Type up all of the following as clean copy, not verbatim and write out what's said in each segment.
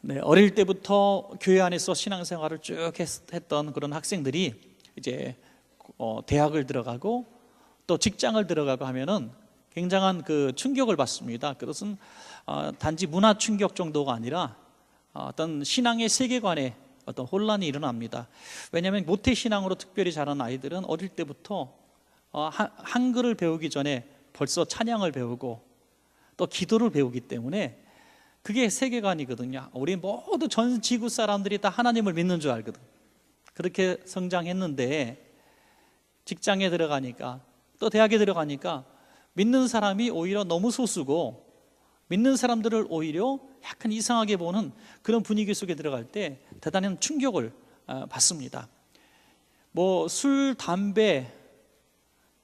네, 어릴 때부터 교회 안에서 신앙생활을 쭉 했던 그런 학생들이 이제 대학을 들어가고 또 직장을 들어가고 하면은 굉장한 그 충격을 받습니다. 그것은 단지 문화 충격 정도가 아니라 어떤 신앙의 세계관에 어떤 혼란이 일어납니다. 왜냐하면 모태신앙으로 특별히 자란 아이들은 어릴 때부터 한글을 배우기 전에 벌써 찬양을 배우고 또 기도를 배우기 때문에 그게 세계관이거든요. 우리 모두 전 지구 사람들이 다 하나님을 믿는 줄 알거든. 그렇게 성장했는데 직장에 들어가니까 또 대학에 들어가니까 믿는 사람이 오히려 너무 소수고 믿는 사람들을 오히려 약간 이상하게 보는 그런 분위기 속에 들어갈 때 대단한 충격을 받습니다. 뭐 술, 담배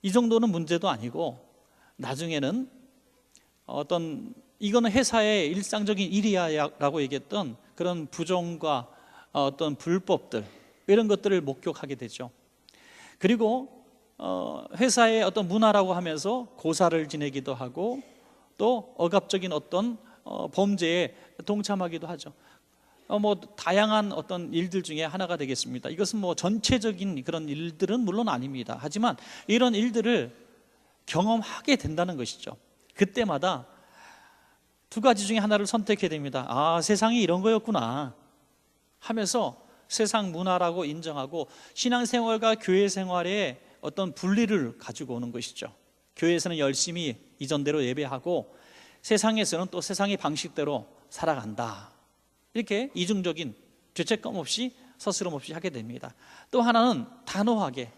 이 정도는 문제도 아니고 나중에는 이거는 회사의 일상적인 일이야라고 얘기했던 그런 부정과 어떤 불법들 이런 것들을 목격하게 되죠. 그리고 회사의 어떤 문화라고 하면서 고사를 지내기도 하고 또 억압적인 어떤 범죄에 동참하기도 하죠. 뭐 다양한 어떤 일들 중에 하나가 되겠습니다. 이것은 뭐 전체적인 그런 일들은 물론 아닙니다. 하지만 이런 일들을 경험하게 된다는 것이죠. 그때마다 두 가지 중에 하나를 선택해야 됩니다. 세상이 이런 거였구나 하면서 세상 문화라고 인정하고 신앙생활과 교회 생활의 어떤 분리를 가지고 오는 것이죠. 교회에서는 열심히 이전대로 예배하고 세상에서는 또 세상의 방식대로 살아간다. 이렇게 이중적인 죄책감 없이 서스럼 없이 하게 됩니다. 또 하나는 단호하게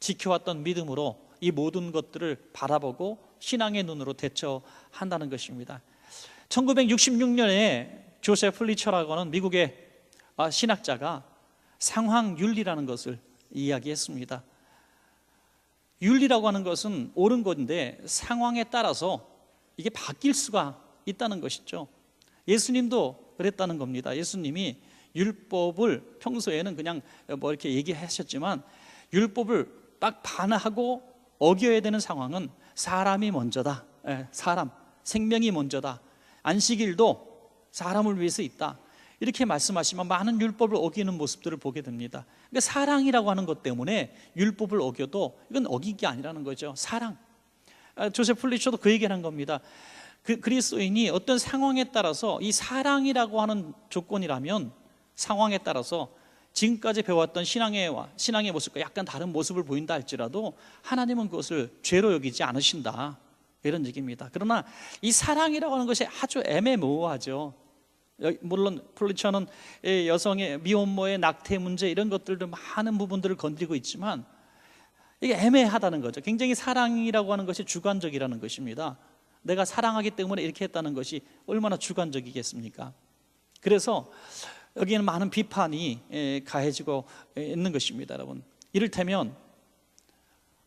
지켜왔던 믿음으로 이 모든 것들을 바라보고 신앙의 눈으로 대처한다는 것입니다. 1966년에 조셉 플리처라고 하는 미국의 신학자가 상황윤리라는 것을 이야기했습니다. 윤리라고 하는 것은 옳은 건데 상황에 따라서 이게 바뀔 수가 있다는 것이죠. 예수님도 그랬다는 겁니다. 예수님이 율법을 평소에는 그냥 뭐 이렇게 얘기하셨지만 율법을 딱 반하고 어겨야 되는 상황은 사람이 먼저다. 사람, 생명이 먼저다. 안식일도 사람을 위해서 있다. 이렇게 말씀하시면 많은 율법을 어기는 모습들을 보게 됩니다. 그러니까 사랑이라고 하는 것 때문에 율법을 어겨도 이건 어긴 게 아니라는 거죠. 사랑. 조셉 플리처도 그 얘기를 한 겁니다. 그리스도인이 어떤 상황에 따라서 이 사랑이라고 하는 조건이라면 상황에 따라서 지금까지 배웠던 신앙의 모습과 약간 다른 모습을 보인다 할지라도 하나님은 그것을 죄로 여기지 않으신다. 이런 얘기입니다. 그러나 이 사랑이라고 하는 것이 아주 애매모호하죠. 물론 플리처는 여성의 미혼모의 낙태 문제 이런 것들도 많은 부분들을 건드리고 있지만 이게 애매하다는 거죠. 굉장히 사랑이라고 하는 것이 주관적이라는 것입니다. 내가 사랑하기 때문에 이렇게 했다는 것이 얼마나 주관적이겠습니까? 그래서 여기에는 많은 비판이 가해지고 있는 것입니다. 여러분, 이를테면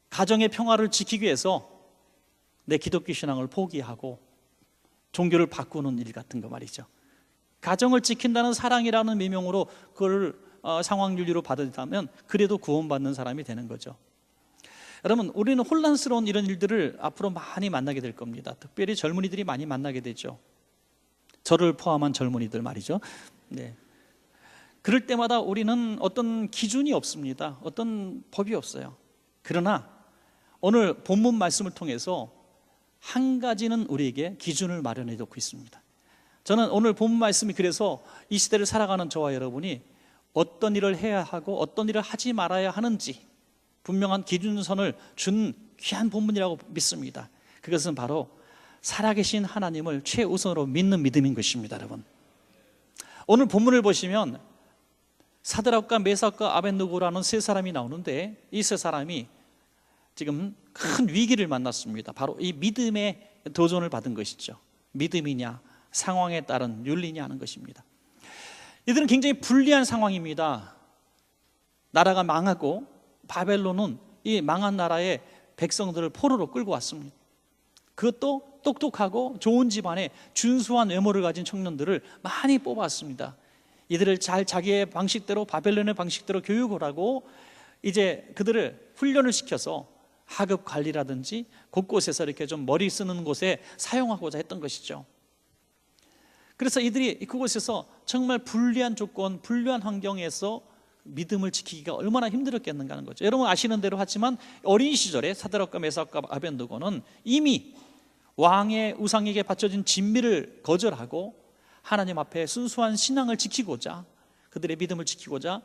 가정의 평화를 지키기 위해서 내 기독교 신앙을 포기하고 종교를 바꾸는 일 같은 거 말이죠. 가정을 지킨다는 사랑이라는 미명으로 그걸 상황윤리로 받아들이면 그래도 구원받는 사람이 되는 거죠. 여러분, 우리는 혼란스러운 이런 일들을 앞으로 많이 만나게 될 겁니다. 특별히 젊은이들이 많이 만나게 되죠. 저를 포함한 젊은이들 말이죠. 네. 그럴 때마다 우리는 어떤 기준이 없습니다. 어떤 법이 없어요. 그러나 오늘 본문 말씀을 통해서 한 가지는 우리에게 기준을 마련해 놓고 있습니다. 저는 오늘 본문 말씀이 그래서 이 시대를 살아가는 저와 여러분이 어떤 일을 해야 하고 어떤 일을 하지 말아야 하는지 분명한 기준선을 준 귀한 본문이라고 믿습니다. 그것은 바로 살아계신 하나님을 최우선으로 믿는 믿음인 것입니다. 여러분, 오늘 본문을 보시면 사드락과 메삭과 아벳느고라는 세 사람이 나오는데 이 세 사람이 지금 큰 위기를 만났습니다. 바로 이 믿음의 도전을 받은 것이죠. 믿음이냐 상황에 따른 윤리냐 하는 것입니다. 이들은 굉장히 불리한 상황입니다. 나라가 망하고 바벨론은 이 망한 나라의 백성들을 포로로 끌고 왔습니다. 그것도 똑똑하고 좋은 집안에 준수한 외모를 가진 청년들을 많이 뽑았습니다. 이들을 잘 자기의 방식대로 바벨론의 방식대로 교육을 하고 이제 그들을 훈련을 시켜서 하급 관리라든지 곳곳에서 이렇게 좀 머리 쓰는 곳에 사용하고자 했던 것이죠. 그래서 이들이 그곳에서 정말 불리한 조건, 불리한 환경에서 믿음을 지키기가 얼마나 힘들었겠는가 하는 거죠. 여러분 아시는 대로 하지만 어린 시절에 사드락과 메삭과 아벤느고는 이미 왕의 우상에게 바쳐진 진미를 거절하고 하나님 앞에 순수한 신앙을 지키고자, 그들의 믿음을 지키고자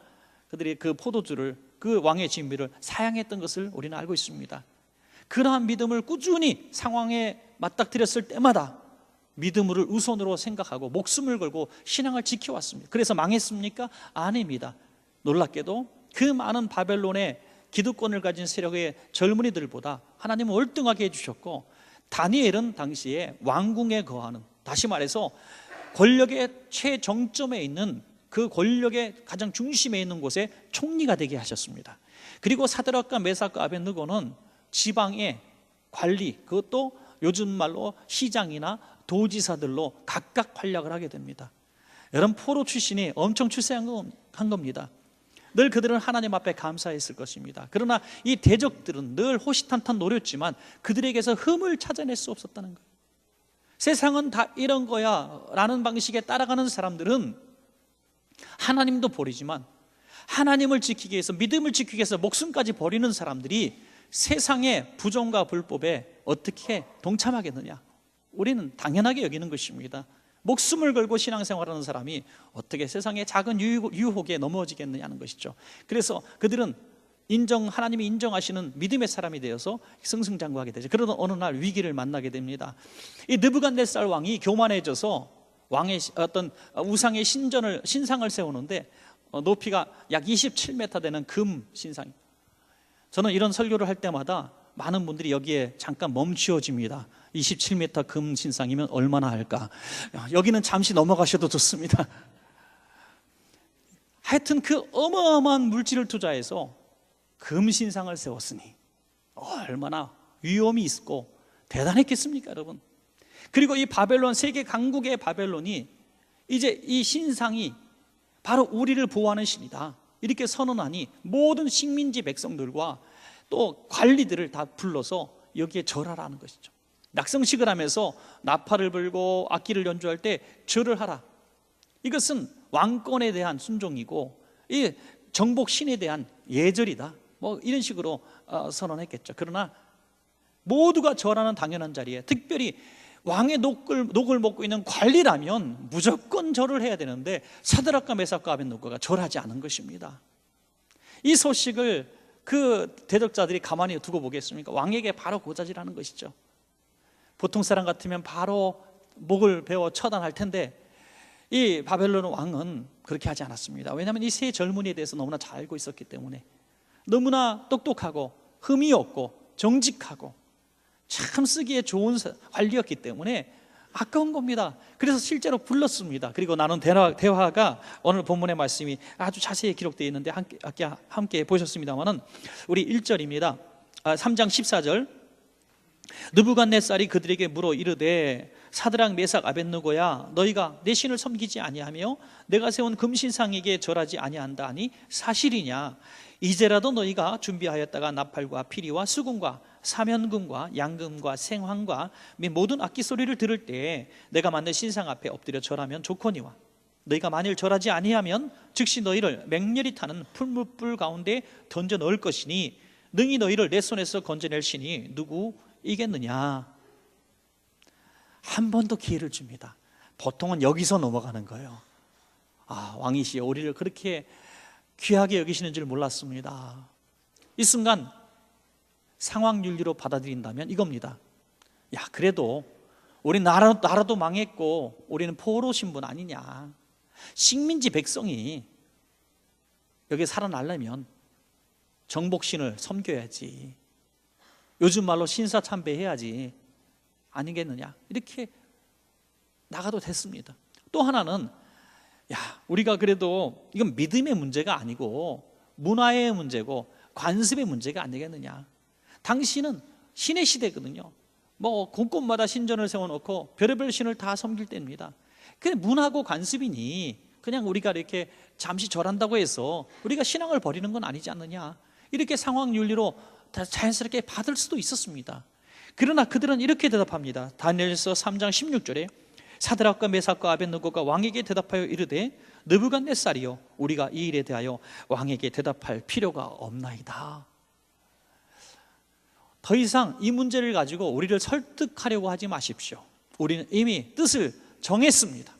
그들이 그 포도주를, 그 왕의 진미를 사양했던 것을 우리는 알고 있습니다. 그러한 믿음을 꾸준히 상황에 맞닥뜨렸을 때마다 믿음을 우선으로 생각하고 목숨을 걸고 신앙을 지켜왔습니다. 그래서 망했습니까? 아닙니다. 놀랍게도 그 많은 바벨론의 기득권을 가진 세력의 젊은이들보다 하나님은 월등하게 해주셨고, 다니엘은 당시에 왕궁에 거하는, 다시 말해서 권력의 최정점에 있는, 그 권력의 가장 중심에 있는 곳에 총리가 되게 하셨습니다. 그리고 사드락과 메삭과 아벤느고는 지방의 관리, 그것도 요즘 말로 시장이나 도지사들로 각각 활약을 하게 됩니다. 여러분, 포로 출신이 엄청 출세한 겁니다. 늘 그들은 하나님 앞에 감사했을 것입니다. 그러나 이 대적들은 늘 호시탄탄 노렸지만 그들에게서 흠을 찾아낼 수 없었다는 거예요. 세상은 다 이런 거야 라는 방식에 따라가는 사람들은 하나님도 버리지만 하나님을 지키기 위해서, 믿음을 지키기 위해서 목숨까지 버리는 사람들이 세상의 부정과 불법에 어떻게 동참하겠느냐? 우리는 당연하게 여기는 것입니다. 목숨을 걸고 신앙생활하는 사람이 어떻게 세상의 작은 유혹에 넘어지겠느냐는 것이죠. 그래서 그들은 하나님이 인정하시는 믿음의 사람이 되어서 승승장구하게 되죠. 그러던 어느 날 위기를 만나게 됩니다. 이 느부갓네살 왕이 교만해져서 왕의 어떤 우상의 신상을 세우는데 높이가 약 27m 되는 금 신상. 저는 이런 설교를 할 때마다 많은 분들이 여기에 잠깐 멈추어집니다. 27m 금 신상이면 얼마나 할까? 여기는 잠시 넘어가셔도 좋습니다. 하여튼 그 어마어마한 물질을 투자해서 금 신상을 세웠으니 얼마나 위험이 있고 대단했겠습니까, 여러분? 그리고 이 바벨론, 세계 강국의 바벨론이 이제 이 신상이 바로 우리를 보호하는 신이다 이렇게 선언하니 모든 식민지 백성들과 또 관리들을 다 불러서 여기에 절하라는 것이죠. 낙성식을 하면서 나팔을 불고 악기를 연주할 때 절을 하라. 이것은 왕권에 대한 순종이고 이 정복신에 대한 예절이다, 뭐 이런 식으로 선언했겠죠. 그러나 모두가 절하는 당연한 자리에 특별히 왕의 녹을 먹고 있는 관리라면 무조건 절을 해야 되는데 사드락과 메삭과 아벤느고가 절하지 않은 것입니다. 이 소식을 그 대적자들이 가만히 두고 보겠습니까? 왕에게 바로 고자질하는 것이죠. 보통 사람 같으면 바로 목을 베어 처단할 텐데 이 바벨론 왕은 그렇게 하지 않았습니다. 왜냐하면 이 세 젊은이에 대해서 너무나 잘 알고 있었기 때문에, 너무나 똑똑하고 흠이 없고 정직하고 참 쓰기에 좋은 관리였기 때문에 아까운 겁니다. 그래서 실제로 불렀습니다. 그리고 나눈 대화가 오늘 본문의 말씀이 아주 자세히 기록되어 있는데 함께 보셨습니다마는 우리 1절입니다. 3장 14절. 느부갓네살이 그들에게 물어 이르되 사드락 메삭 아벤느고야, 너희가 내 신을 섬기지 아니하며 내가 세운 금신상에게 절하지 아니한다 하니 사실이냐? 이제라도 너희가 준비하였다가 나팔과 피리와 수금과 사면금과 양금과 생황과 및 모든 악기 소리를 들을 때에 내가 만든 신상 앞에 엎드려 절하면 좋거니와, 너희가 만일 절하지 아니하면 즉시 너희를 맹렬히 타는 풀무불 가운데 던져 넣을 것이니 능히 너희를 내 손에서 건져낼 신이 누구이겠느냐. 한 번 더 기회를 줍니다. 보통은 여기서 넘어가는 거예요. 왕이시여, 우리를 그렇게 귀하게 여기시는 줄 몰랐습니다. 이 순간 상황윤리로 받아들인다면 이겁니다. 야, 그래도 우리 나라도 망했고 우리는 포로 신분 아니냐. 식민지 백성이 여기 살아나려면 정복신을 섬겨야지, 요즘 말로 신사참배해야지 아니겠느냐, 이렇게 나가도 됐습니다. 또 하나는 우리가 그래도 이건 믿음의 문제가 아니고 문화의 문제고 관습의 문제가 아니겠느냐. 당신은 신의 시대거든요. 뭐 곳곳마다 신전을 세워놓고 별의별 신을 다 섬길 때입니다. 그게 문화고 관습이니 그냥 우리가 이렇게 잠시 절한다고 해서 우리가 신앙을 버리는 건 아니지 않느냐, 이렇게 상황 윤리로 다 자연스럽게 받을 수도 있었습니다. 그러나 그들은 이렇게 대답합니다. 다니엘서 3장 16절에 사드락과 메삭과 아벳느고가 왕에게 대답하여 이르되 느부갓네살이여 우리가 이 일에 대하여 왕에게 대답할 필요가 없나이다. 더 이상 이 문제를 가지고 우리를 설득하려고 하지 마십시오. 우리는 이미 뜻을 정했습니다.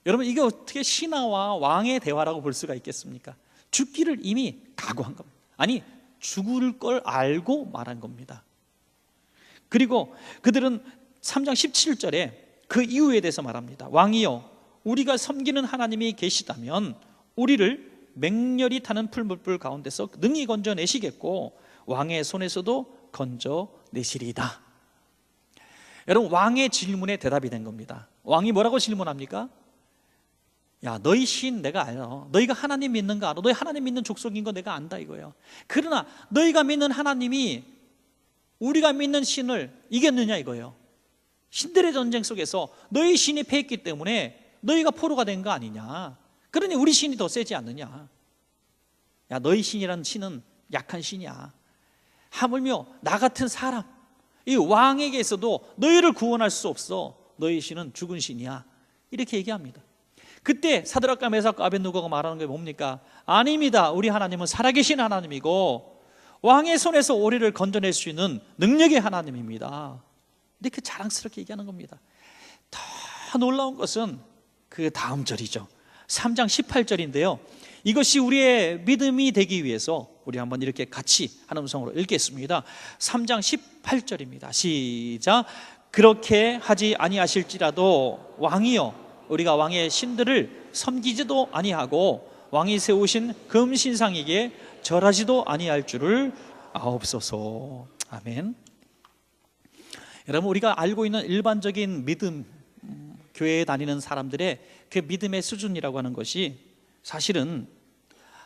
여러분, 이게 어떻게 신하와 왕의 대화라고 볼 수가 있겠습니까? 죽기를 이미 각오한 겁니다. 아니, 죽을 걸 알고 말한 겁니다. 그리고 그들은 3장 17절에 그 이유에 대해서 말합니다. 왕이여 우리가 섬기는 하나님이 계시다면 우리를 맹렬히 타는 풀무불 가운데서 능히 건져내시겠고 왕의 손에서도 건져내시리이다. 여러분, 왕의 질문에 대답이 된 겁니다. 왕이 뭐라고 질문합니까? 야, 너희 신 내가 알아. 너희가 하나님 믿는 거 알아. 너희 하나님 믿는 족속인 거 내가 안다 이거예요. 그러나 너희가 믿는 하나님이 우리가 믿는 신을 이겼느냐 이거예요. 신들의 전쟁 속에서 너희 신이 패했기 때문에 너희가 포로가 된 거 아니냐. 그러니 우리 신이 더 세지 않느냐. 야, 너희 신이라는 신은 약한 신이야. 하물며 나 같은 사람, 이 왕에게서도 너희를 구원할 수 없어. 너희 신은 죽은 신이야. 이렇게 얘기합니다. 그때 사드락과 메삭과 아벳느고가 말하는 게 뭡니까? 아닙니다. 우리 하나님은 살아계신 하나님이고 왕의 손에서 우리를 건져낼 수 있는 능력의 하나님입니다. 이렇게 자랑스럽게 얘기하는 겁니다. 더 놀라운 것은 그 다음 절이죠. 3장 18절인데요 이것이 우리의 믿음이 되기 위해서 우리 한번 이렇게 같이 한 음성으로 읽겠습니다. 3장 18절입니다 시작. 그렇게 하지 아니하실지라도 왕이여 우리가 왕의 신들을 섬기지도 아니하고 왕이 세우신 금신상에게 절하지도 아니할 줄을 아옵소서. 아멘. 여러분, 우리가 알고 있는 일반적인 믿음, 교회에 다니는 사람들의 그 믿음의 수준이라고 하는 것이 사실은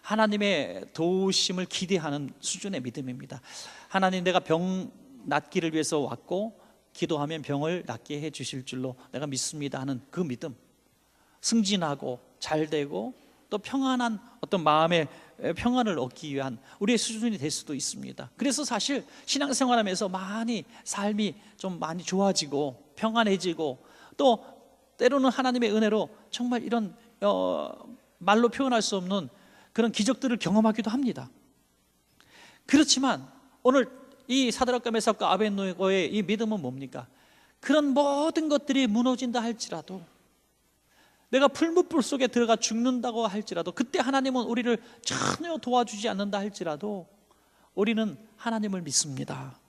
하나님의 도우심을 기대하는 수준의 믿음입니다. 하나님, 내가 병 낫기를 위해서 왔고 기도하면 병을 낫게 해 주실 줄로 내가 믿습니다 하는 그 믿음, 승진하고 잘되고 또 평안한 어떤 마음의 평안을 얻기 위한 우리의 수준이 될 수도 있습니다. 그래서 사실 신앙생활하면서 많이 삶이 좀 많이 좋아지고 평안해지고 또 때로는 하나님의 은혜로 정말 이런 말로 표현할 수 없는 그런 기적들을 경험하기도 합니다. 그렇지만 오늘 이 사드락과 메삭과 아벳느고의 이 믿음은 뭡니까? 그런 모든 것들이 무너진다 할지라도, 내가 풀무불 속에 들어가 죽는다고 할지라도, 그때 하나님은 우리를 전혀 도와주지 않는다 할지라도 우리는 하나님을 믿습니다.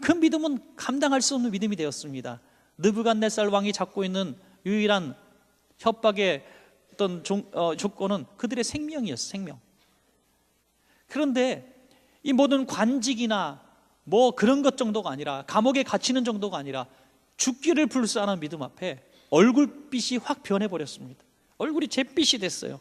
그 믿음은 감당할 수 없는 믿음이 되었습니다. 느부갓네살 왕이 잡고 있는 유일한 협박의 어떤 조건은 그들의 생명이었어요. 생명. 그런데 이 모든 관직이나 뭐 그런 것 정도가 아니라, 감옥에 갇히는 정도가 아니라 죽기를 불사하는 믿음 앞에 얼굴빛이 확 변해버렸습니다. 얼굴이 잿빛이 됐어요.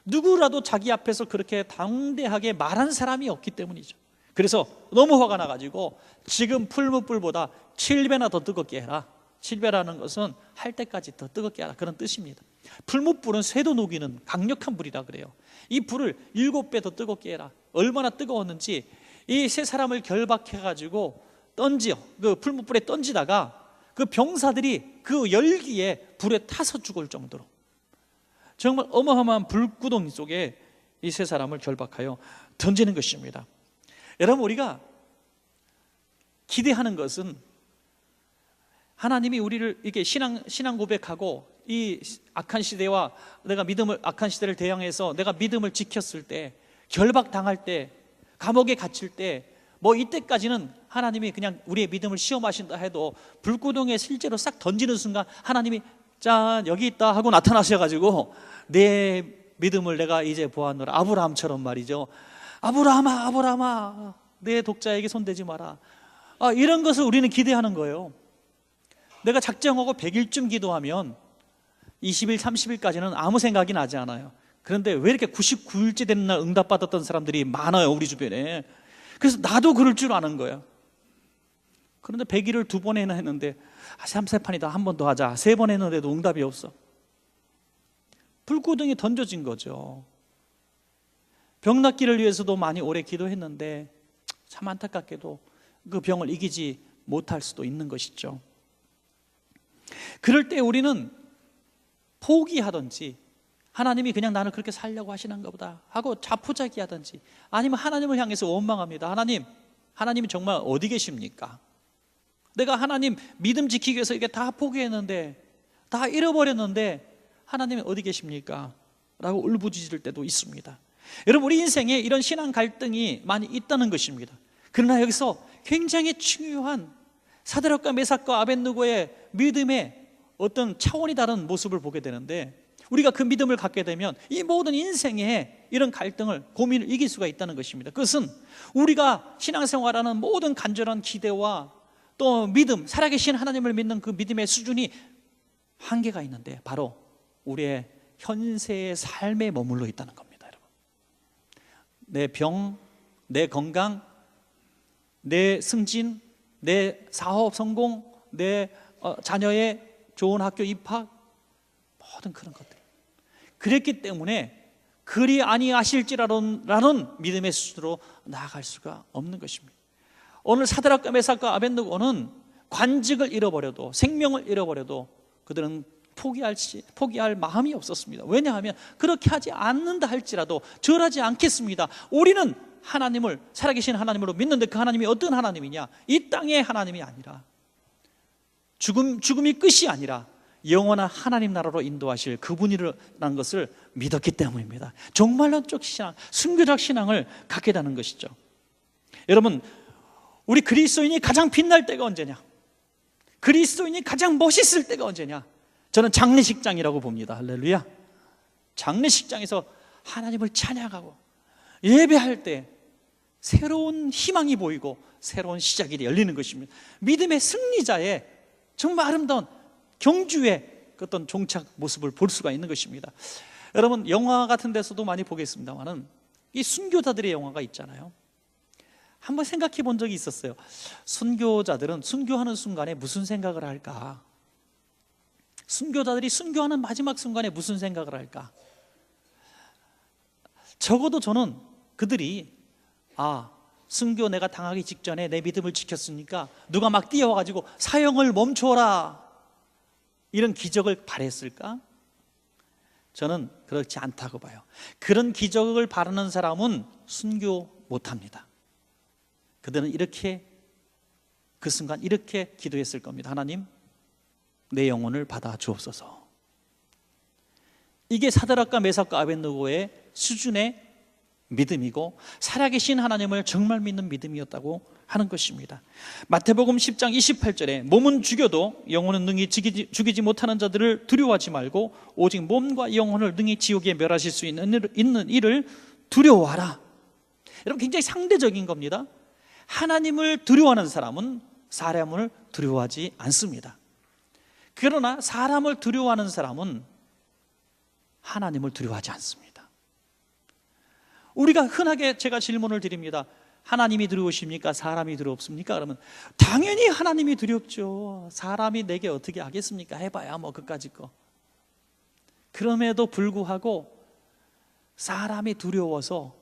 누구라도 자기 앞에서 그렇게 당대하게 말한 사람이 없기 때문이죠. 그래서 너무 화가 나가지고 지금 풀무불보다 7배나 더 뜨겁게 해라. 7배라는 것은 할 때까지 더 뜨겁게 하라, 그런 뜻입니다. 풀무불은 쇠도 녹이는 강력한 불이라 그래요. 이 불을 7배 더 뜨겁게 해라. 얼마나 뜨거웠는지 이 세 사람을 결박해가지고 그 풀무불에 던지다가 그 병사들이 그 열기에 불에 타서 죽을 정도로 정말 어마어마한 불구덩이 속에 이 세 사람을 결박하여 던지는 것입니다. 여러분, 우리가 기대하는 것은 하나님이 우리를 이렇게 신앙 고백하고 이 악한 시대와 악한 시대를 대항해서 내가 믿음을 지켰을 때, 결박당할 때, 감옥에 갇힐 때, 뭐 이때까지는 하나님이 그냥 우리의 믿음을 시험하신다 해도 불구덩이에 실제로 싹 던지는 순간 하나님이 짠 여기 있다 하고 나타나셔가지고 내 믿음을 내가 이제 보았노라. 아브라함처럼 말이죠. 아브라함아 내 독자에게 손대지 마라. 이런 것을 우리는 기대하는 거예요. 내가 작정하고 100일쯤 기도하면 20일, 30일까지는 아무 생각이 나지 않아요. 그런데 왜 이렇게 99일째 되는 날 응답받았던 사람들이 많아요, 우리 주변에. 그래서 나도 그럴 줄 아는 거야. 그런데 100일을 2번이나 했는데 3세판이다, 한 번 더 하자, 3번 했는데도 응답이 없어. 불구덩이 던져진 거죠. 병 낫기를 위해서도 많이 오래 기도했는데 참 안타깝게도 그 병을 이기지 못할 수도 있는 것이죠. 그럴 때 우리는 포기하든지 하나님이 그냥 나를 그렇게 살려고 하시는가 보다 하고 자포자기하든지, 아니면 하나님을 향해서 원망합니다. 하나님이 정말 어디 계십니까? 내가 하나님 믿음 지키기 위해서 이게 다 포기했는데, 다 잃어버렸는데 하나님이 어디 계십니까? 라고 울부짖을 때도 있습니다. 여러분, 우리 인생에 이런 신앙 갈등이 많이 있다는 것입니다. 그러나 여기서 굉장히 중요한 사드락과 메삭과 아벳느고의 믿음의 어떤 차원이 다른 모습을 보게 되는데, 우리가 그 믿음을 갖게 되면 이 모든 인생에 이런 갈등을, 고민을 이길 수가 있다는 것입니다. 그것은 우리가 신앙생활하는 모든 간절한 기대와 또 믿음, 살아계신 하나님을 믿는 그 믿음의 수준이 한계가 있는데, 바로 우리의 현세의 삶에 머물러 있다는 겁니다. 여러분, 내 병, 내 건강, 내 승진, 내 사업 성공, 내 자녀의 좋은 학교 입학, 모든 그런 것들. 그랬기 때문에 그리 아니하실지라는 믿음의 수준으로 나아갈 수가 없는 것입니다. 오늘 사드락과 메삭과 아벳느고는 관직을 잃어버려도, 생명을 잃어버려도 그들은 포기할 마음이 없었습니다. 왜냐하면 그렇게 하지 않는다 할지라도 절하지 않겠습니다. 우리는 하나님을, 살아계신 하나님으로 믿는데, 그 하나님이 어떤 하나님이냐? 이 땅의 하나님이 아니라, 죽음이 끝이 아니라 영원한 하나님 나라로 인도하실 그분이라는 것을 믿었기 때문입니다. 종말론적 신앙, 순교적 신앙을 갖게 되는 것이죠. 여러분, 우리 그리스도인이 가장 빛날 때가 언제냐? 그리스도인이 가장 멋있을 때가 언제냐? 저는 장례식장이라고 봅니다. 할렐루야. 장례식장에서 하나님을 찬양하고 예배할 때 새로운 희망이 보이고 새로운 시작이 열리는 것입니다. 믿음의 승리자의 정말 아름다운 경주의 어떤 종착 모습을 볼 수가 있는 것입니다. 여러분, 영화 같은 데서도 많이 보겠습니다만은 이 순교자들의 영화가 있잖아요. 한번 생각해 본 적이 있었어요. 순교자들은 순교하는 순간에 무슨 생각을 할까? 순교자들이 순교하는 마지막 순간에 무슨 생각을 할까? 적어도 저는 그들이, 순교 내가 당하기 직전에 내 믿음을 지켰으니까 누가 막 뛰어와가지고 사형을 멈춰라, 이런 기적을 바랬을까? 저는 그렇지 않다고 봐요. 그런 기적을 바라는 사람은 순교 못합니다. 그들은 이렇게, 그 순간 이렇게 기도했을 겁니다. 하나님, 내 영혼을 받아 주옵소서. 이게 사드락과 메삭과 아벳느고의 수준의 믿음이고, 살아계신 하나님을 정말 믿는 믿음이었다고 하는 것입니다. 마태복음 10장 28절에 몸은 죽여도 영혼은 능히 죽이지 못하는 자들을 두려워하지 말고 오직 몸과 영혼을 능히 지옥에 멸하실 수 있는 일을 두려워하라. 여러분, 굉장히 상대적인 겁니다. 하나님을 두려워하는 사람은 사람을 두려워하지 않습니다. 그러나 사람을 두려워하는 사람은 하나님을 두려워하지 않습니다. 우리가 흔하게, 제가 질문을 드립니다. 하나님이 두려우십니까? 사람이 두렵습니까? 그러면 당연히 하나님이 두렵죠. 사람이 내게 어떻게 하겠습니까? 해봐야 뭐 그까짓 거. 그럼에도 불구하고 사람이 두려워서,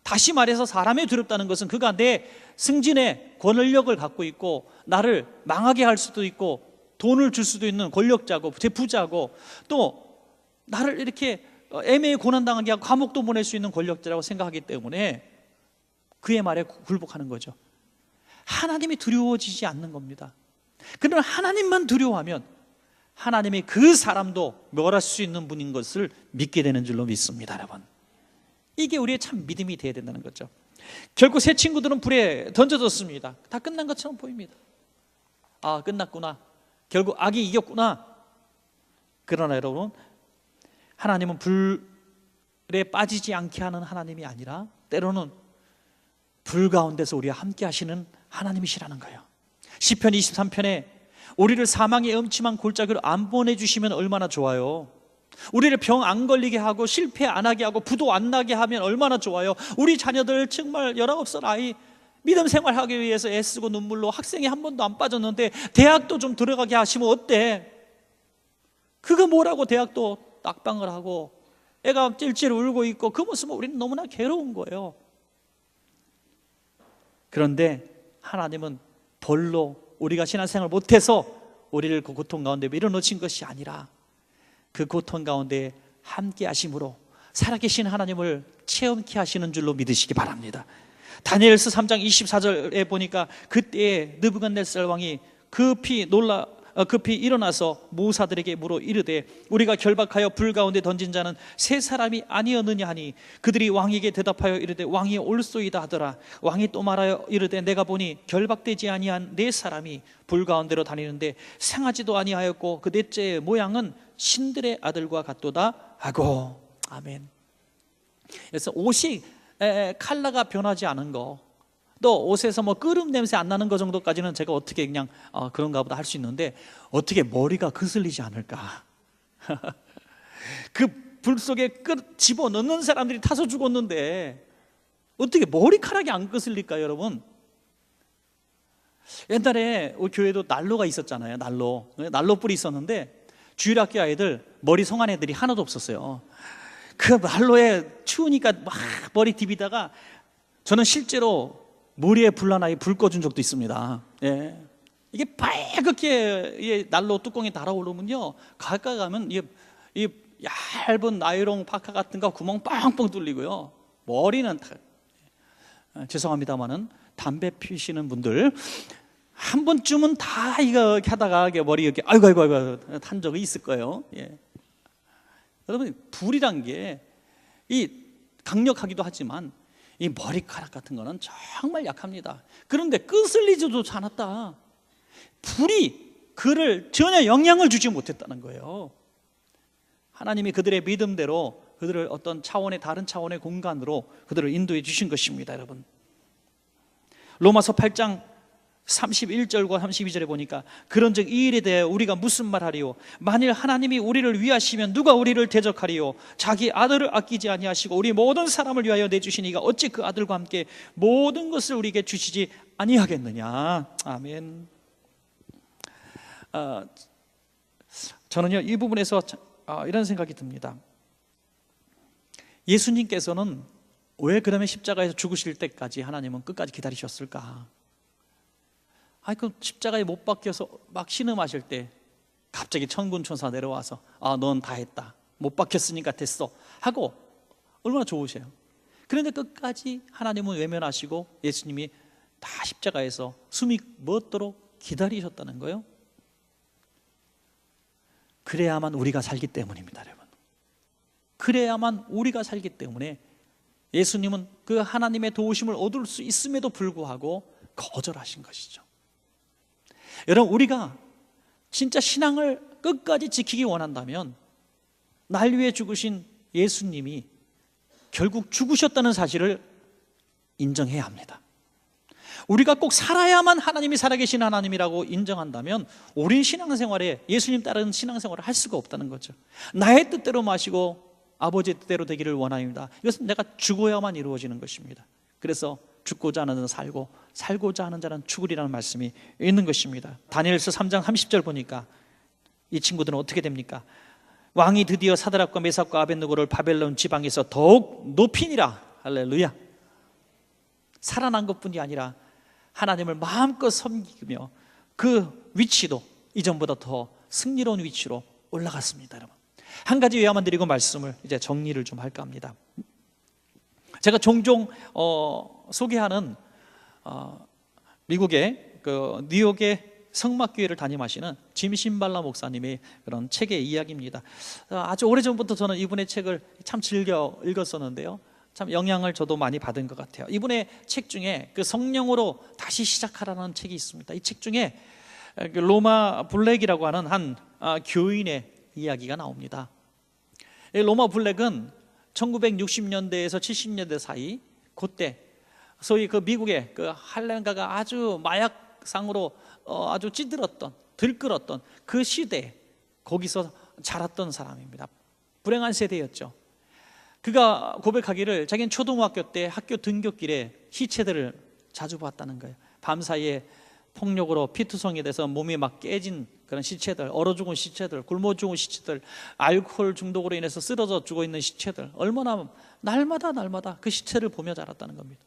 다시 말해서 사람이 두렵다는 것은 그가 내 승진의 권력을 갖고 있고 나를 망하게 할 수도 있고 돈을 줄 수도 있는 권력자고 부자고, 또 나를 이렇게 애매히 고난당하게 하고 감옥도 보낼 수 있는 권력자라고 생각하기 때문에 그의 말에 굴복하는 거죠. 하나님이 두려워지지 않는 겁니다. 그러나 하나님만 두려워하면 하나님이 그 사람도 멸할 수 있는 분인 것을 믿게 되는 줄로 믿습니다. 여러분, 이게 우리의 참 믿음이 되어야 된다는 거죠. 결국 세 친구들은 불에 던져졌습니다. 다 끝난 것처럼 보입니다. 끝났구나, 결국 악이 이겼구나. 그러나 여러분, 하나님은 불에 빠지지 않게 하는 하나님이 아니라 때로는 불 가운데서 우리와 함께 하시는 하나님이시라는 거예요. 시편 23편에 우리를 사망의 음침한 골짜기로 안 보내주시면 얼마나 좋아요. 우리를 병 안 걸리게 하고 실패 안 하게 하고 부도 안 나게 하면 얼마나 좋아요. 우리 자녀들 정말 19살 아이 믿음 생활하기 위해서 애쓰고 눈물로 학생이 한 번도 안 빠졌는데 대학도 좀 들어가게 하시면 어때? 그거 뭐라고 대학도 낙방을 하고 애가 찔찔 울고 있고 그 모습은 우리는 너무나 괴로운 거예요. 그런데 하나님은 벌로 우리가 신앙생활 못해서 우리를 그 고통 가운데 밀어넣으신 것이 아니라 그 고통 가운데 함께 하심으로 살아계신 하나님을 체험케 하시는 줄로 믿으시기 바랍니다. 다니엘서 3장 24절에 보니까 그때에 느부갓네살 왕이 급히 일어나서 모사들에게 물어 이르되 우리가 결박하여 불 가운데 던진 자는 세 사람이 아니었느냐 하니 그들이 왕에게 대답하여 이르되 왕이 올소이다 하더라. 왕이 또 말하여 이르되 내가 보니 결박되지 아니한 네 사람이 불 가운데로 다니는데 상하지도 아니하였고 그 넷째의 모양은 신들의 아들과 같도다 하고. 아멘. 그래서 옷이 컬러가 변하지 않은 거, 또 옷에서 뭐 끓음 냄새 안 나는 거 정도까지는 제가 어떻게 그냥 그런가 보다 할 수 있는데 어떻게 머리가 거슬리지 않을까? 그 불 속에 집어넣는 사람들이 타서 죽었는데 어떻게 머리카락이 안 거슬릴까요, 여러분? 옛날에 우리 교회도 난로가 있었잖아요. 난로 뿔이 있었는데 주일학교 아이들 머리 성한 애들이 하나도 없었어요. 그 난로에 추우니까 막 머리 디비다가 저는 실제로 머리에 불나나이 불 꺼준 적도 있습니다. 예. 이게 빨갛게 난로 뚜껑이 달아오르면요, 가까이 가면 이 얇은 나이롱 파카 같은 거 구멍 뻥뻥 뚫리고요, 머리는 죄송합니다만은 담배 피시는 분들 한 번쯤은 다 이거 하다가 머리 이렇게 아이고 한 적이 있을 거예요. 예. 여러분, 불이란 게 이 강력하기도 하지만 이 머리카락 같은 거는 정말 약합니다. 그런데 거슬리지도 않았다. 불이 그를 전혀 영향을 주지 못했다는 거예요. 하나님이 그들의 믿음대로 그들을 어떤 다른 차원의 공간으로 그들을 인도해 주신 것입니다, 여러분. 로마서 8장 31절과 32절에 보니까 그런즉 이 일에 대해 우리가 무슨 말하리요? 만일 하나님이 우리를 위하시면 누가 우리를 대적하리요? 자기 아들을 아끼지 아니하시고 우리 모든 사람을 위하여 내주시니가 어찌 그 아들과 함께 모든 것을 우리에게 주시지 아니하겠느냐. 아멘. 저는요, 이 부분에서 이런 생각이 듭니다. 예수님께서는 왜 그러면 십자가에서 죽으실 때까지 하나님은 끝까지 기다리셨을까? 그 십자가에 못 박혀서 막 신음하실 때 갑자기 천군 천사 내려와서 넌 다 했다, 못 박혔으니까 됐어 하고 얼마나 좋으세요. 그런데 끝까지 하나님은 외면하시고 예수님이 다 십자가에서 숨이 멎도록 기다리셨다는 거예요. 그래야만 우리가 살기 때문입니다, 여러분. 그래야만 우리가 살기 때문에 예수님은 그 하나님의 도우심을 얻을 수 있음에도 불구하고 거절하신 것이죠. 여러분, 우리가 진짜 신앙을 끝까지 지키기 원한다면 날 위해 죽으신 예수님이 결국 죽으셨다는 사실을 인정해야 합니다. 우리가 꼭 살아야만 하나님이 살아계신 하나님이라고 인정한다면 우린 신앙생활에 예수님 따르는 신앙생활을 할 수가 없다는 거죠. 나의 뜻대로 마시고 아버지의 뜻대로 되기를 원합니다. 이것은 내가 죽어야만 이루어지는 것입니다. 그래서 죽고자 하는 자는 살고 살고자 하는 자는 죽으리라는 말씀이 있는 것입니다. 다니엘서 3장 30절 보니까 이 친구들은 어떻게 됩니까? 왕이 드디어 사드락과 메삭과 아벳느고를 바벨론 지방에서 더욱 높이니라. 할렐루야. 살아난 것뿐이 아니라 하나님을 마음껏 섬기며 그 위치도 이전보다 더 승리로운 위치로 올라갔습니다. 여러분, 한 가지 외야만 드리고 말씀을 이제 정리를 좀 할까 합니다. 제가 종종 소개하는 미국의 그 뉴욕의 성막교회를 담임하시는 짐 신발라 목사님의 그런 책의 이야기입니다. 아주 오래전부터 저는 이분의 책을 참 즐겨 읽었었는데요, 참 영향을 저도 많이 받은 것 같아요. 이분의 책 중에 그 성령으로 다시 시작하라는 책이 있습니다. 이 책 중에 로마 블랙이라고 하는 한 교인의 이야기가 나옵니다. 로마 블랙은 1960년대에서 70년대 사이, 그때 소위 그 미국의 그 할렘가가 아주 마약상으로 아주 찌들었던, 들끓었던 그 시대, 거기서 자랐던 사람입니다. 불행한 세대였죠. 그가 고백하기를 자기는 초등학교 때 학교 등굣길에 시체들을 자주 봤다는 거예요. 밤사이에 폭력으로 피투성이 돼서 몸이 막 깨진 그런 시체들, 얼어 죽은 시체들, 굶어 죽은 시체들, 알코올 중독으로 인해서 쓰러져 죽어 있는 시체들, 얼마나 날마다 그 시체를 보며 자랐다는 겁니다.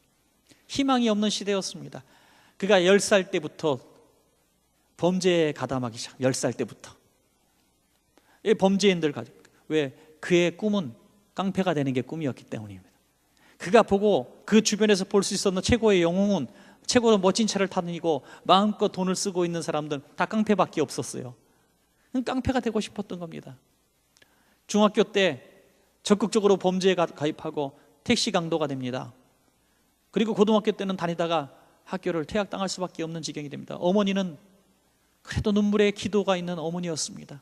희망이 없는 시대였습니다. 그가 10살 때부터 범죄에 가담하기 시작. 10살 때부터. 이 범죄인들 가지고. 왜? 그의 꿈은 깡패가 되는 게 꿈이었기 때문입니다. 그가 보고 그 주변에서 볼 수 있었던 최고의 영웅은 최고로 멋진 차를 타다니고 마음껏 돈을 쓰고 있는 사람들 다 깡패밖에 없었어요. 깡패가 되고 싶었던 겁니다. 중학교 때 적극적으로 범죄에 가입하고 택시 강도가 됩니다. 그리고 고등학교 때는 다니다가 학교를 퇴학당할 수밖에 없는 지경이 됩니다. 어머니는 그래도 눈물의 기도가 있는 어머니였습니다.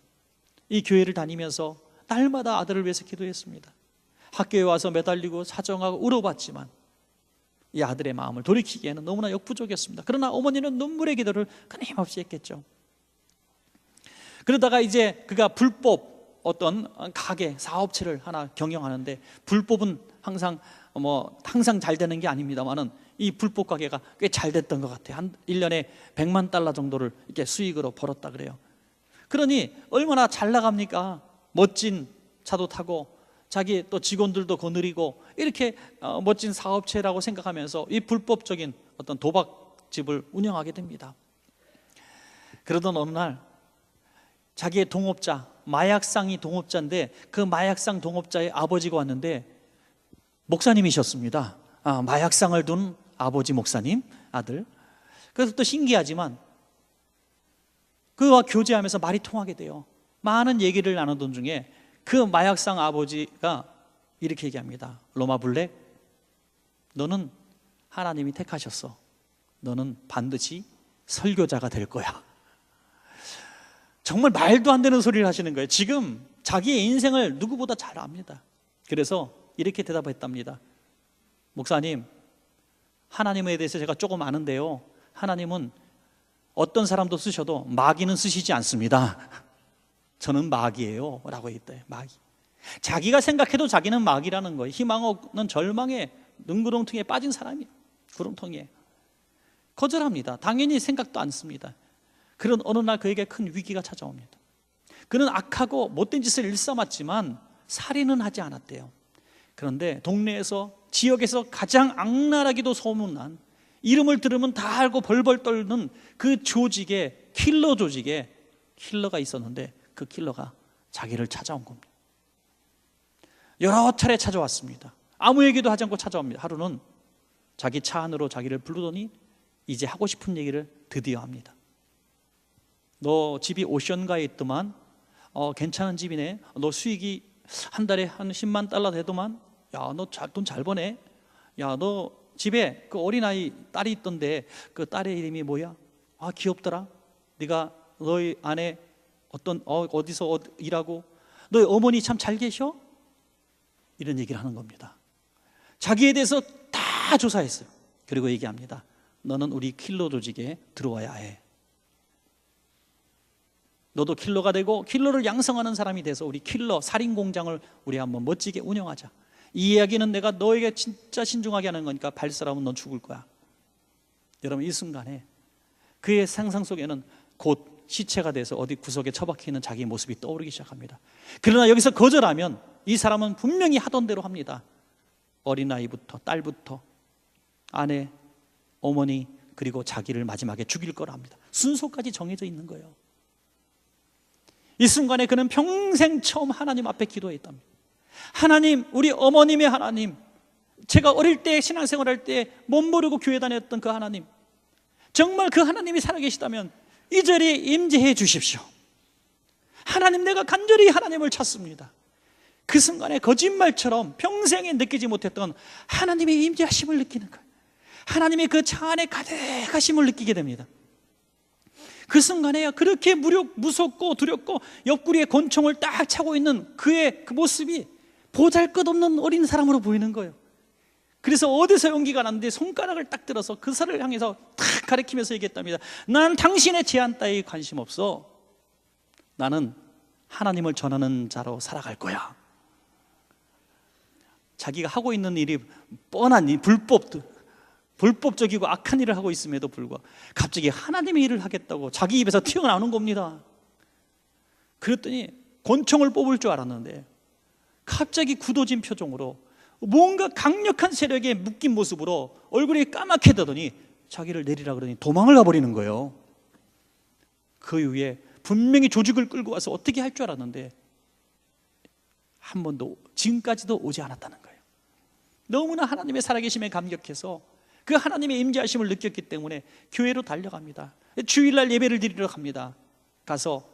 이 교회를 다니면서 날마다 아들을 위해서 기도했습니다. 학교에 와서 매달리고 사정하고 울어봤지만 이 아들의 마음을 돌이키기에는 너무나 역부족이었습니다. 그러나 어머니는 눈물의 기도를 끊임없이 했겠죠. 그러다가 이제 그가 불법 어떤 가게, 사업체를 하나 경영하는데, 불법은 항상 잘 되는 게 아닙니다만은 이 불법 가게가 꽤 잘 됐던 것 같아요. 한 1년에 100만 달러 정도를 이렇게 수익으로 벌었다 그래요. 그러니 얼마나 잘 나갑니까? 멋진 차도 타고 자기 또 직원들도 거느리고 이렇게 멋진 사업체라고 생각하면서 이 불법적인 어떤 도박집을 운영하게 됩니다. 그러던 어느 날 자기의 동업자, 마약상이 동업자인데 그 마약상 동업자의 아버지가 왔는데 목사님이셨습니다. 마약상을 둔 아버지 목사님 아들. 그래서 또 신기하지만 그와 교제하면서 말이 통하게 돼요. 많은 얘기를 나누던 중에 그 마약상 아버지가 이렇게 얘기합니다. 로마 블랙, 너는 하나님이 택하셨어. 너는 반드시 설교자가 될 거야. 정말 말도 안 되는 소리를 하시는 거예요. 지금 자기의 인생을 누구보다 잘 압니다. 그래서 이렇게 대답했답니다. 목사님, 하나님에 대해서 제가 조금 아는데요, 하나님은 어떤 사람도 쓰셔도 마귀는 쓰시지 않습니다. 저는 마귀예요 라고 했대요. 마귀. 자기가 생각해도 자기는 마귀라는 거예요. 희망 없는 절망에 능구렁텅이에 빠진 사람이에요. 구렁텅이에 거절합니다. 당연히 생각도 않습니다. 그런 어느 날 그에게 큰 위기가 찾아옵니다. 그는 악하고 못된 짓을 일삼았지만 살인은 하지 않았대요. 그런데 동네에서, 지역에서 가장 악랄하기도 소문난, 이름을 들으면 다 알고 벌벌 떨는 그 조직에, 킬러 조직에 킬러가 있었는데 그 킬러가 자기를 찾아온 겁니다. 여러 차례 찾아왔습니다. 아무 얘기도 하지 않고 찾아옵니다. 하루는 자기 차 안으로 자기를 부르더니 이제 하고 싶은 얘기를 드디어 합니다. 너 집이 오션가에 있더만, 괜찮은 집이네. 너 수익이 한 달에 한 10만 달러 되더만. 야, 너 돈 잘 버네. 야, 너 집에 그 어린아이 딸이 있던데 그 딸의 이름이 뭐야? 아, 귀엽더라. 네가 너희 아내 어디서 일하고, 너희 어머니 참 잘 계셔? 이런 얘기를 하는 겁니다. 자기에 대해서 다 조사했어요. 그리고 얘기합니다. 너는 우리 킬러 조직에 들어와야 해. 너도 킬러가 되고 킬러를 양성하는 사람이 돼서 우리 킬러 살인 공장을 우리 한번 멋지게 운영하자. 이 이야기는 내가 너에게 진짜 신중하게 하는 거니까 발설하면 넌 죽을 거야. 여러분, 이 순간에 그의 상상 속에는 곧 시체가 돼서 어디 구석에 처박혀 있는 자기 모습이 떠오르기 시작합니다. 그러나 여기서 거절하면 이 사람은 분명히 하던 대로 합니다. 어린아이부터 딸부터 아내, 어머니, 그리고 자기를 마지막에 죽일 거라 합니다. 순서까지 정해져 있는 거예요. 이 순간에 그는 평생 처음 하나님 앞에 기도했답니다. 하나님, 우리 어머님의 하나님, 제가 어릴 때 신앙생활할 때 못 모르고 교회 다녔던 그 하나님, 정말 그 하나님이 살아계시다면 이 자리에 임재해 주십시오. 하나님, 내가 간절히 하나님을 찾습니다. 그 순간에 거짓말처럼 평생에 느끼지 못했던 하나님의 임재하심을 느끼는 거예요. 하나님의 그 차 안에 가득하심을 느끼게 됩니다. 그 순간에 그렇게 무섭고 두렵고 옆구리에 권총을 딱 차고 있는 그의 그 모습이 보잘것없는 어린 사람으로 보이는 거예요. 그래서 어디서 용기가 났는데 손가락을 딱 들어서 그 사람을 향해서 탁 가리키면서 얘기했답니다. 난 당신의 제안 따위에 관심 없어. 나는 하나님을 전하는 자로 살아갈 거야. 자기가 하고 있는 일이 뻔한 이 불법적이고 악한 일을 하고 있음에도 불구하고 갑자기 하나님의 일을 하겠다고 자기 입에서 튀어나오는 겁니다. 그랬더니 권총을 뽑을 줄 알았는데 갑자기 굳어진 표정으로 뭔가 강력한 세력에 묶인 모습으로 얼굴이 까맣게 되더니 자기를 내리라 그러니 도망을 가버리는 거예요. 그 이후에 분명히 조직을 끌고 와서 어떻게 할 줄 알았는데 한 번도 지금까지도 오지 않았다는 거예요. 너무나 하나님의 살아계심에 감격해서 그 하나님의 임재하심을 느꼈기 때문에 교회로 달려갑니다. 주일날 예배를 드리러 갑니다. 가서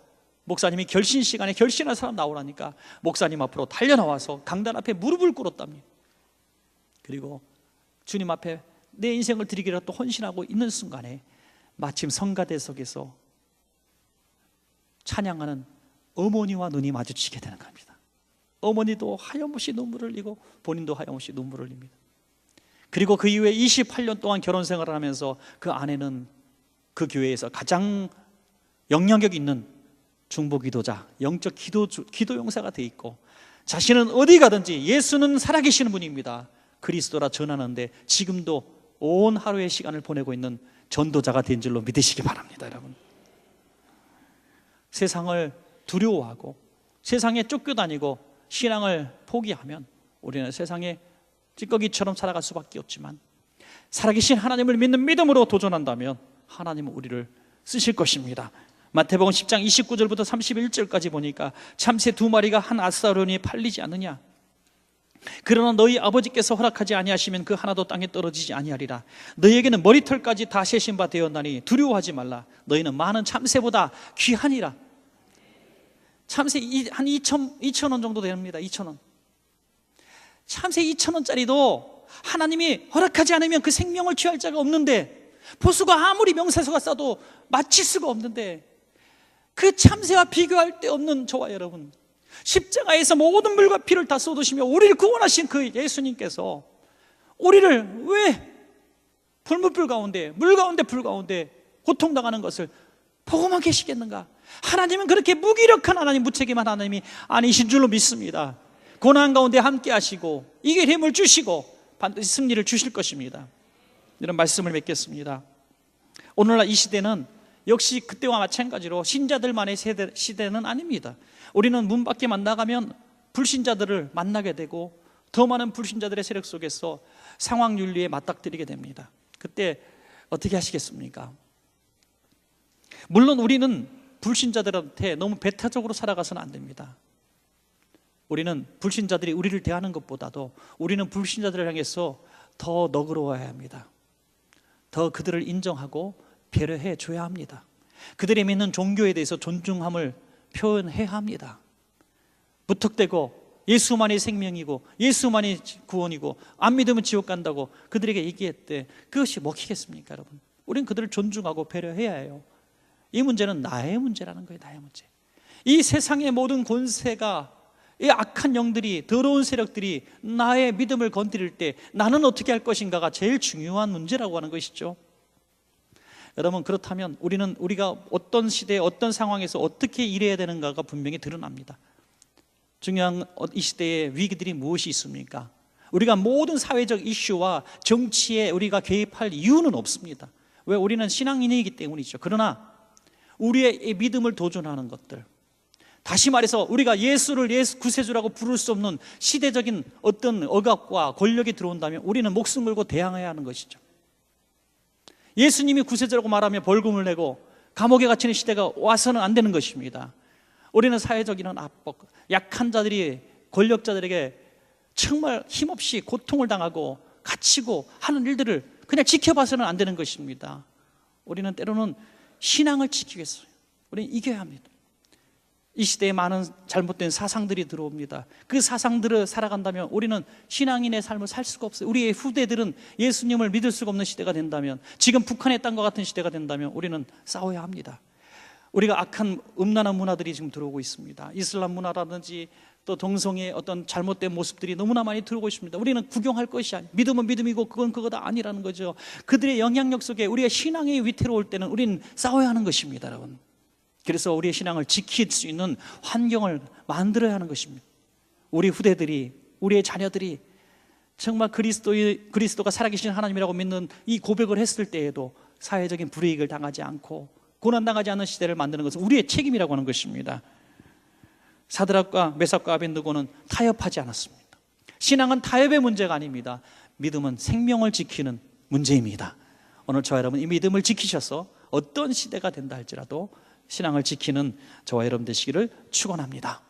목사님이 결신 시간에 결신할 사람 나오라니까 목사님 앞으로 달려나와서 강단 앞에 무릎을 꿇었답니다. 그리고 주님 앞에 내 인생을 드리기로 또 헌신하고 있는 순간에 마침 성가대석에서 찬양하는 어머니와 눈이 마주치게 되는 겁니다. 어머니도 하염없이 눈물을 흘리고 본인도 하염없이 눈물을 흘립니다. 그리고 그 이후에 28년 동안 결혼 생활을 하면서 그 아내는 그 교회에서 가장 영향력 있는 중보기도자, 영적 기도용사가 돼 있고 자신은 어디 가든지 예수는 살아계시는 분입니다, 그리스도라 전하는데 지금도 온 하루의 시간을 보내고 있는 전도자가 된 줄로 믿으시기 바랍니다. 여러분, 세상을 두려워하고 세상에 쫓겨다니고 신앙을 포기하면 우리는 세상에 찌꺼기처럼 살아갈 수밖에 없지만 살아계신 하나님을 믿는 믿음으로 도전한다면 하나님은 우리를 쓰실 것입니다. 마태복음 10장 29절부터 31절까지 보니까 참새 2마리가 한 아스타론이 팔리지 않느냐, 그러나 너희 아버지께서 허락하지 아니하시면 그 하나도 땅에 떨어지지 아니하리라. 너희에게는 머리털까지 다 세신 바 되었나니 두려워하지 말라. 너희는 많은 참새보다 귀하니라. 참새 한 2천 원 정도 됩니다. 2천 원. 참새 2천 원짜리도 하나님이 허락하지 않으면 그 생명을 취할 자가 없는데, 포수가 아무리 명사수가 싸도 맞힐 수가 없는데, 그 참새와 비교할 데 없는 저와 여러분, 십자가에서 모든 물과 피를 다 쏟으시며 우리를 구원하신 그 예수님께서 우리를 왜 불물불 가운데, 물 가운데 불 가운데 고통당하는 것을 보고만 계시겠는가? 하나님은 그렇게 무기력한 하나님, 무책임한 하나님이 아니신 줄로 믿습니다. 고난 가운데 함께 하시고 이길 힘을 주시고 반드시 승리를 주실 것입니다. 이런 말씀을 맺겠습니다. 오늘날 이 시대는 역시 그때와 마찬가지로 신자들만의 시대는 아닙니다. 우리는 문 밖에만 나가면 불신자들을 만나게 되고 더 많은 불신자들의 세력 속에서 상황윤리에 맞닥뜨리게 됩니다. 그때 어떻게 하시겠습니까? 물론 우리는 불신자들한테 너무 배타적으로 살아가서는 안 됩니다. 우리는 불신자들이 우리를 대하는 것보다도 우리는 불신자들을 향해서 더 너그러워야 합니다. 더 그들을 인정하고 배려해 줘야 합니다. 그들이 믿는 종교에 대해서 존중함을 표현해야 합니다. 무턱대고 예수만이 생명이고 예수만이 구원이고 안 믿으면 지옥 간다고 그들에게 얘기했대. 그것이 먹히겠습니까, 여러분? 우리는 그들을 존중하고 배려해야 해요. 이 문제는 나의 문제라는 거예요. 나의 문제. 이 세상의 모든 권세가, 이 악한 영들이, 더러운 세력들이 나의 믿음을 건드릴 때 나는 어떻게 할 것인가가 제일 중요한 문제라고 하는 것이죠. 여러분, 그렇다면 우리가 어떤 시대에 어떤 상황에서 어떻게 일해야 되는가가 분명히 드러납니다. 중요한 이 시대의 위기들이 무엇이 있습니까? 우리가 모든 사회적 이슈와 정치에 우리가 개입할 이유는 없습니다. 왜? 우리는 신앙인이기 때문이죠. 그러나 우리의 믿음을 도전하는 것들, 다시 말해서 우리가 예수를 예수 구세주라고 부를 수 없는 시대적인 어떤 억압과 권력이 들어온다면 우리는 목숨 걸고 대항해야 하는 것이죠. 예수님이 구세주라고 말하며 벌금을 내고 감옥에 갇히는 시대가 와서는 안 되는 것입니다. 우리는 사회적인 압박, 약한 자들이 권력자들에게 정말 힘없이 고통을 당하고 갇히고 하는 일들을 그냥 지켜봐서는 안 되는 것입니다. 우리는 때로는 신앙을 지키기 위해서 우리는 이겨야 합니다. 이 시대에 많은 잘못된 사상들이 들어옵니다. 그 사상들을 살아간다면 우리는 신앙인의 삶을 살 수가 없어요. 우리의 후대들은 예수님을 믿을 수가 없는 시대가 된다면, 지금 북한의 땅과 같은 시대가 된다면 우리는 싸워야 합니다. 우리가 악한 음란한 문화들이 지금 들어오고 있습니다. 이슬람 문화라든지 또 동성애의 어떤 잘못된 모습들이 너무나 많이 들어오고 있습니다. 우리는 구경할 것이 아니에요. 믿음은 믿음이고 그건 그거다 아니라는 거죠. 그들의 영향력 속에 우리의 신앙이 위태로울 때는 우리는 싸워야 하는 것입니다, 여러분. 그래서 우리의 신앙을 지킬 수 있는 환경을 만들어야 하는 것입니다. 우리 후대들이, 우리의 자녀들이 정말 그리스도가 살아계신 하나님이라고 믿는 이 고백을 했을 때에도 사회적인 불이익을 당하지 않고 고난당하지 않는 시대를 만드는 것은 우리의 책임이라고 하는 것입니다. 사드락과 메삭과 아벤느고는 타협하지 않았습니다. 신앙은 타협의 문제가 아닙니다. 믿음은 생명을 지키는 문제입니다. 오늘 저와 여러분 이 믿음을 지키셔서 어떤 시대가 된다 할지라도 신앙을 지키는 저와 여러분 되시기를 축원합니다.